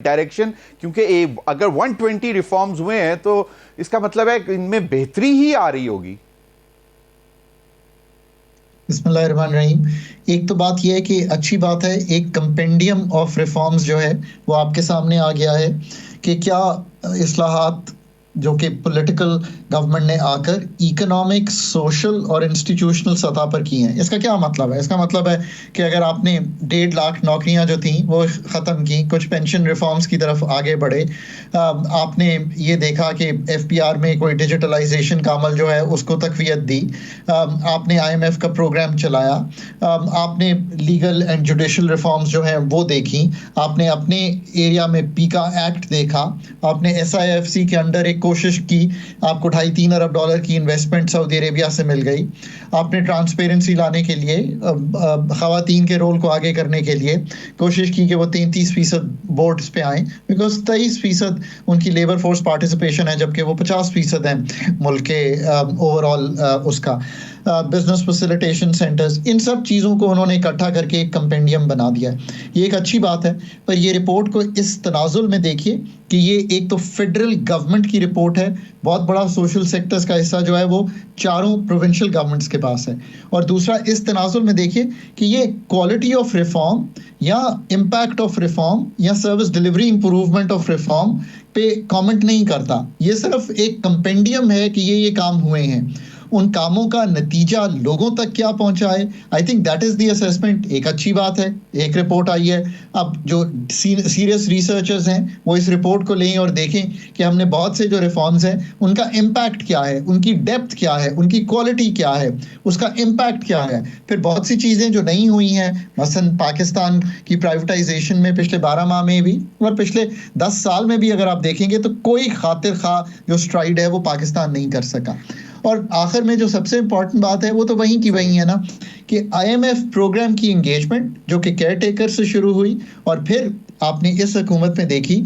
Direction, क्योंकि अगर 120 reforms हुए हैं तो इसका मतलब है कि इनमें बेहतरी ही आ रही होगी। बिस्मिल्लाहिर्रहमानिर्रहीम। एक तो बात यह है कि अच्छी बात है, एक कंपेंडियम ऑफ रिफॉर्म्स जो है वो आपके सामने आ गया है कि क्या इस्लाहात जो कि पॉलिटिकल गवर्नमेंट ने आकर इकोनॉमिक, सोशल और इंस्टीट्यूशनल सतह पर की हैं। इसका क्या मतलब है? इसका मतलब है कि अगर आपने 1.5 लाख नौकरियां जो थी वो ख़त्म की, कुछ पेंशन रिफॉर्म्स की तरफ आगे बढ़े, आपने ये देखा कि एफपीआर में कोई डिजिटलाइजेशन का अमल जो है उसको तकवीत दी, आपने आईएमएफ का प्रोग्राम चलाया, आपने लीगल एंड जुडिशल रिफॉर्म्स जो हैं वो देखी, आपने अपने एरिया में पीका एक्ट देखा, आपने एसआईएफसी के अंडर एक कोशिश की, आपको $2.5-3 अरब की इन्वेस्टमेंट सऊदी अरेबिया से मिल गई, आपने ट्रांसपेरेंसी लाने के लिए, ख़वातीन के रोल को आगे करने के लिए कोशिश की कि वो 33% बोर्ड्स पे आए, बिकॉज 23% उनकी लेबर फोर्स पार्टिसिपेशन है जबकि वो 50% है मुल्क के ओवरऑल उसका बिजनेस फैसिलिटेशन सेंटर्स। इन सब चीज़ों को उन्होंने इकट्ठा करके एक कंपेंडियम बना दिया है। ये एक अच्छी बात है, पर ये रिपोर्ट को इस तनाजुल में देखिए कि ये एक तो फेडरल गवर्नमेंट की रिपोर्ट है, बहुत बड़ा सोशल सेक्टर्स का हिस्सा जो है वो चारों प्रोविंशियल गवर्नमेंट्स के पास है, और दूसरा इस तनाजुल में देखिए कि ये क्वालिटी ऑफ रिफॉर्म या इम्पैक्ट ऑफ रिफॉर्म या service delivery improvement of reform पे कमेंट नहीं करता। ये सिर्फ एक कंपेंडियम है कि ये काम हुए हैं, उन कामों का नतीजा लोगों तक क्या पहुंचा है। I think that is the assessment. एक अच्छी बात है, एक रिपोर्ट आई है। अब जो सीरियस रिसर्चर्स हैं वो इस रिपोर्ट को लें और देखें कि हमने बहुत से जो रिफॉर्म्स हैं उनका इम्पैक्ट क्या है, उनकी डेप्थ क्या है, उनकी क्वालिटी क्या है, उसका इम्पैक्ट क्या है। फिर बहुत सी चीज़ें जो नहीं हुई हैं, मसलन पाकिस्तान की प्राइवेटाइजेशन में पिछले 12 माह में भी और पिछले 10 साल में भी अगर आप देखेंगे तो कोई खातिर खा जो स्ट्राइड है वो पाकिस्तान नहीं कर सका। और आखिर में जो सबसे इंपॉर्टेंट बात है वो तो वहीं की वहीं है ना, कि आईएमएफ प्रोग्राम की एंगेजमेंट जो कि केयर टेकर से शुरू हुई और फिर आपने इस हुकूमत में देखी,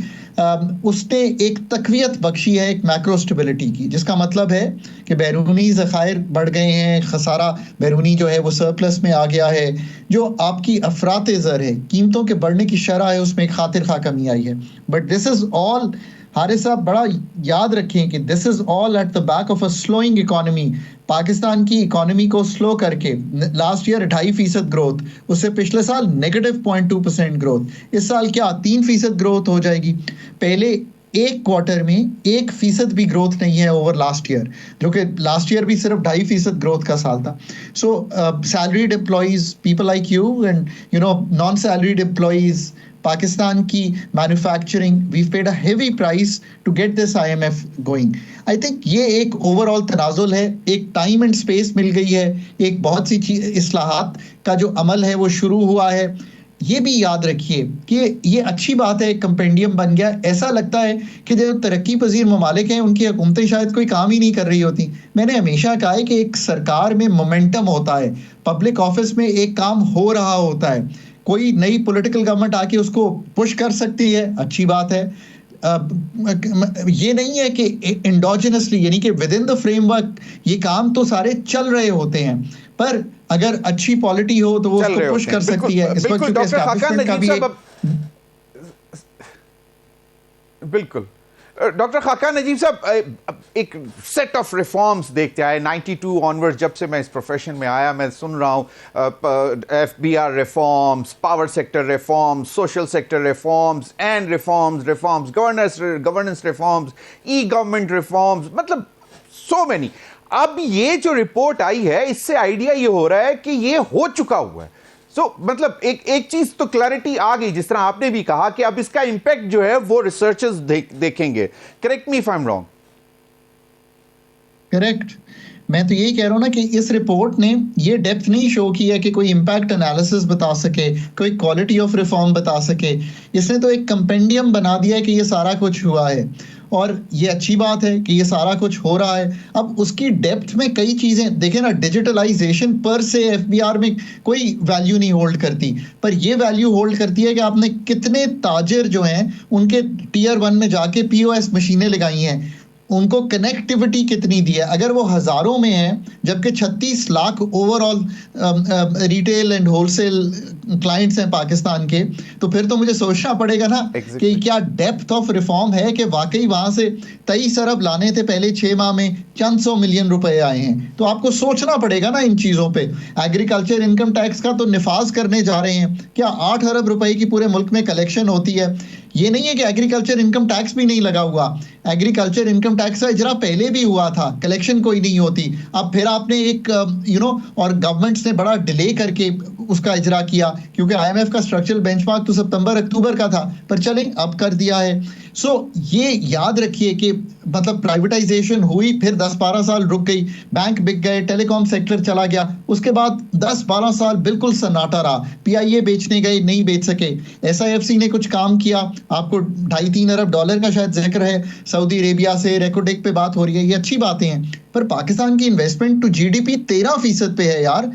उसने एक तकवीत बख्शी है एक मैक्रो स्टेबिलिटी की, जिसका मतलब है कि बैरूनी ज़खायर बढ़ गए हैं, खसारा बैरूनी जो है वो सरप्लस में आ गया है, जो आपकी अफरात ज़र है, कीमतों के बढ़ने की शरह है उसमें एक खातिर खा कमी आई है। But this is all, Haris साहब बड़ा याद रखें कि this is all at the back of a slowing economy. Pakistan की इकोनॉमी को स्लो करके लास्ट ईयर 2.5% ग्रोथ, उससे पिछले साल -0.2% ग्रोथ, इस साल क्या 3% ग्रोथ हो जाएगी। पहले एक क्वार्टर में 1% भी ग्रोथ नहीं है ओवर लास्ट ईयर, जो कि लास्ट ईयर भी सिर्फ 2.5% ग्रोथ का साल था। So salaried employees, people like you and you know non salaried employees, Pakistan की manufacturing, we paid a heavy price to get this IMF going. I think ये एक ओवरऑल तनाजुल है, एक टाइम एंड स्पेस मिल गई है, एक बहुत सी चीज इस्लाहात का जो अमल है वो शुरू हुआ है। ये भी याद रखिए कि ये अच्छी बात है, एक कंपेंडियम बन गया। ऐसा लगता है कि जो तरक्की पजीर ममालिक हैं उनकी हुकूमतें शायद कोई काम ही नहीं कर रही होती। मैंने हमेशा कहा है कि एक सरकार में मोमेंटम होता है, पब्लिक ऑफिस में एक काम हो रहा होता है, कोई नई पॉलिटिकल गवर्नमेंट आके उसको पुश कर सकती है, अच्छी बात है। ये नहीं है कि इंडोजिनसली यानी कि विद इन द फ्रेमवर्क ये काम तो सारे चल रहे होते हैं, पर अगर अच्छी पॉलिटी हो तो वो उसको पुश कर सकती है। इस वक्त डॉक्टर खाकान नजीब साहब, बिल्कुल डॉक्टर खाकान नजीब साहब, एक सेट ऑफ रिफॉर्म्स देखते आए 92 ऑनवर्ड, जब से मैं इस प्रोफेशन में आया मैं सुन रहा हूँ FBR reforms, power sector reforms, social sector reforms and reforms, governance reforms, E government reforms, मतलब सो मेनी। अब ये जो रिपोर्ट आई है इससे आइडिया ये हो रहा है कि ये हो चुका हुआ है। मतलब एक चीज तो क्लैरिटी आ गई, जिस तरह आपने भी कहा कि अब इसका इंपैक्ट जो है वो रिसर्चर्स देखेंगे। Correct me if I am wrong. Correct. मैं तो यही कह रहा हूं ना कि इस रिपोर्ट ने ये डेप्थ नहीं शो की है कि कोई इम्पैक्ट एनालिसिस बता सके, कोई क्वालिटी ऑफ रिफॉर्म बता सके। इसने तो एक कंपेंडियम बना दिया है कि ये सारा कुछ हुआ है, और ये अच्छी बात है कि ये सारा कुछ हो रहा है। अब उसकी डेप्थ में कई चीज़ें देखें ना, डिजिटलाइजेशन पर से एफबीआर में कोई वैल्यू नहीं होल्ड करती, पर ये वैल्यू होल्ड करती है कि आपने कितने ताजिर जो हैं उनके टीयर 1 में जाके पीओएस मशीनें लगाई हैं, उनको कनेक्टिविटी कितनी दी है। अगर वो हजारों में है जबकि 36 lakh overall retail and wholesale clients हैं पाकिस्तान के, तो फिर तो मुझे सोचना पड़ेगा ना कि क्या डेप्थ ऑफ रिफॉर्म है कि वाकई वहां से 23 अरब लाने थे पहले 6 माह में, चंद 100 मिलियन रुपए आए हैं। तो आपको सोचना पड़ेगा ना इन चीजों पे। एग्रीकल्चर इनकम टैक्स का तो निफाज करने जा रहे हैं, क्या 8 अरब रुपए की पूरे मुल्क में कलेक्शन होती है। ये नहीं है कि एग्रीकल्चर इनकम टैक्स भी नहीं लगा हुआ, एग्रीकल्चर इनकम टैक्स का इजरा पहले भी हुआ था, कलेक्शन कोई नहीं होती। अब फिर आपने एक और गवर्नमेंट्स ने बड़ा डिले करके उसका इजरा किया, क्योंकि आईएमएफ का स्ट्रक्चरल बेंचमार्क तो सितंबर अक्टूबर का था, पर चलें अब कर दिया है। ये याद रखिए कि मतलब प्राइवेटाइजेशन हुई, फिर 10-12 साल रुक गई, बैंक बिक गए, टेलीकॉम सेक्टर चला गया, उसके बाद 10-12 साल बिल्कुल सन्नाटा रहा। पीआईए बेचने गए, नहीं बेच सके। एसआईएफसी ने कुछ काम किया, आपको 2.5-3 अरब डॉलर का शायद जिक्र है, सऊदी अरेबिया से रेकोडेक पे बात हो रही है, ये अच्छी बातें हैं। पर पाकिस्तान की इन्वेस्टमेंट टू जीडीपी 13% पे है यार।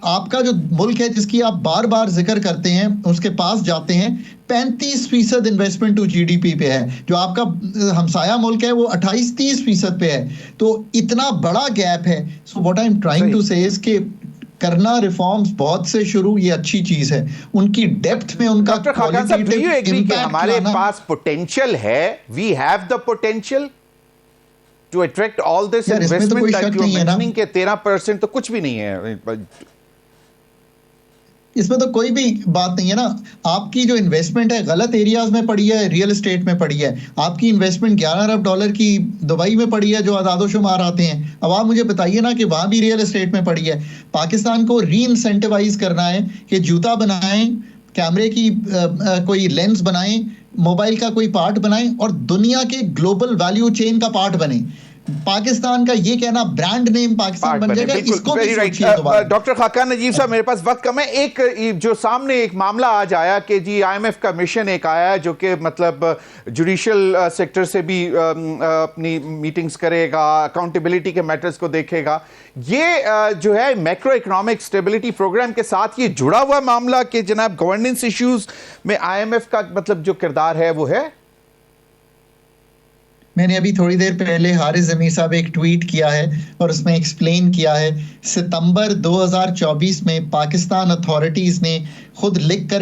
आपका जो मुल्क है जिसकी आप बार बार जिक्र करते हैं, उसके पास जाते हैं, 35% इन्वेस्टमेंट टू जीडीपी पे है। जो आपका हमसाया मुल्क है वो 28-30% पे है। तो इतना बड़ा गैप है। So what I am trying to say is कि करना रिफॉर्म्स बहुत से शुरू, ये अच्छी चीज है। उनकी डेप्थ में उनका डॉक्टर खाकान साहब, डू यू एग्री कि हमारे पास पोटेंशियल है, we have the potential to attract all this investment that you are mentioning के 13% तो कुछ भी नहीं है। इसमें तो कोई भी बात नहीं है ना। आपकी जो इन्वेस्टमेंट है गलत एरियाज में पड़ी है, रियल एस्टेट में पड़ी है। आपकी इन्वेस्टमेंट 11 अरब डॉलर की दुबई में पड़ी है, जो आदादोशुमार आते हैं। अब आप मुझे बताइए ना कि वहां भी रियल एस्टेट में पड़ी है। पाकिस्तान को री इंसेंटिवाइज करना है कि जूता बनाएं, कैमरे की कोई लेंस बनाएं, मोबाइल का कोई पार्ट बनाएं और दुनिया के ग्लोबल वैल्यू चेन का पार्ट बने। पाकिस्तान का ये कहना ब्रांड नेम पाकिस्तान बन जाएगा, इसको भी सोचिए दोबारा। डॉक्टर खाकान नजीब साहब, मेरे पास वक्त कम है। एक जो सामने एक मामला आज आया कि जी आईएमएफ का मिशन एक आया जो कि मतलब जुडिशियल सेक्टर से भी अपनी मीटिंग्स करेगा, अकाउंटेबिलिटी के मैटर्स को देखेगा। ये जो है मैक्रो इकोनॉमिक स्टेबिलिटी प्रोग्राम के साथ ये जुड़ा हुआ मामला कि जनाब गवर्नेंस इश्यूज में आईएमएफ का मतलब जो किरदार है वो है। मैंने अभी थोड़ी देर पहले हारिस जमीर साहब एक ट्वीट किया है और उसमें एक्सप्लेन किया है। सितंबर 2024 में पाकिस्तान अथॉरिटीज ने खुद लिख कर